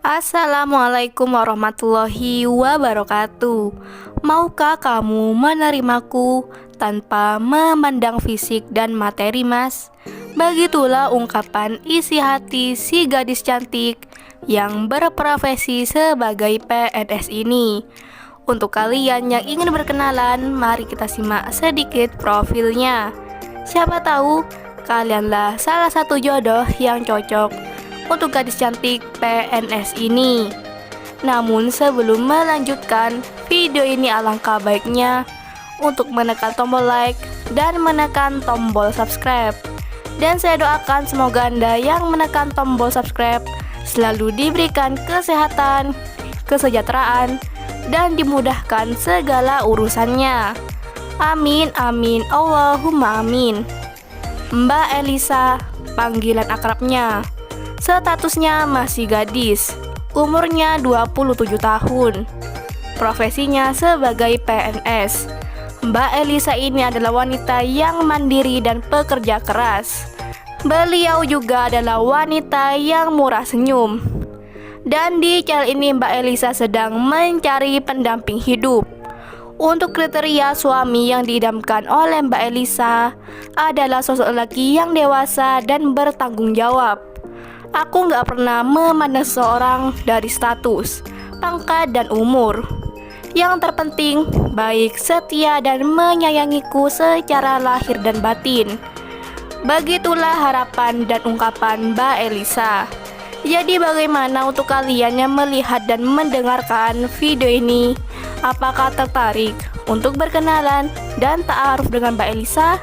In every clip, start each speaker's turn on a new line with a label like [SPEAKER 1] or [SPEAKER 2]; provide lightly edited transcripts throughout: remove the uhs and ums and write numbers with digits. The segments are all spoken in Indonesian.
[SPEAKER 1] Assalamualaikum warahmatullahi wabarakatuh. Maukah kamu menerimaku tanpa memandang fisik dan materi, Mas? Begitulah ungkapan isi hati si gadis cantik yang berprofesi sebagai PNS ini. Untuk kalian yang ingin berkenalan, mari kita simak sedikit profilnya. Siapa tahu kalianlah salah satu jodoh yang cocok untuk gadis cantik PNS ini. Namun sebelum melanjutkan video ini, alangkah baiknya untuk menekan tombol like dan menekan tombol subscribe. Dan saya doakan semoga Anda yang menekan tombol subscribe selalu diberikan kesehatan, kesejahteraan, dan dimudahkan segala urusannya. Amin amin Allahumma amin. Mbak Elisa, panggilan akrabnya. Statusnya masih gadis, umurnya 27 tahun. Profesinya sebagai PNS. Mbak Elisa ini adalah wanita yang mandiri dan pekerja keras. Beliau juga adalah wanita yang murah senyum. Dan di channel ini Mbak Elisa sedang mencari pendamping hidup. Untuk kriteria suami yang diidamkan oleh Mbak Elisa adalah sosok lelaki yang dewasa dan bertanggung jawab. Aku gak pernah memandang seseorang dari status, pangkat, dan umur. Yang terpenting, baik, setia, dan menyayangiku secara lahir dan batin. Begitulah harapan dan ungkapan Mbak Elisa. Jadi bagaimana untuk kalian yang melihat dan mendengarkan video ini? Apakah tertarik untuk berkenalan dan ta'aruf dengan Mbak Elisa?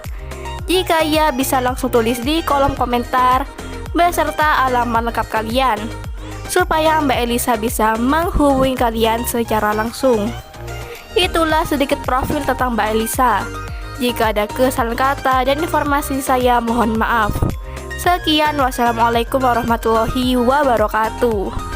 [SPEAKER 1] Jika iya, bisa langsung tulis di kolom komentar beserta alamat lengkap kalian, supaya Mbak Elisa bisa menghubungi kalian secara langsung. Itulah sedikit profil tentang Mbak Elisa. Jika ada kesalahan kata dan informasi, saya mohon maaf. Sekian, wassalamualaikum warahmatullahi wabarakatuh.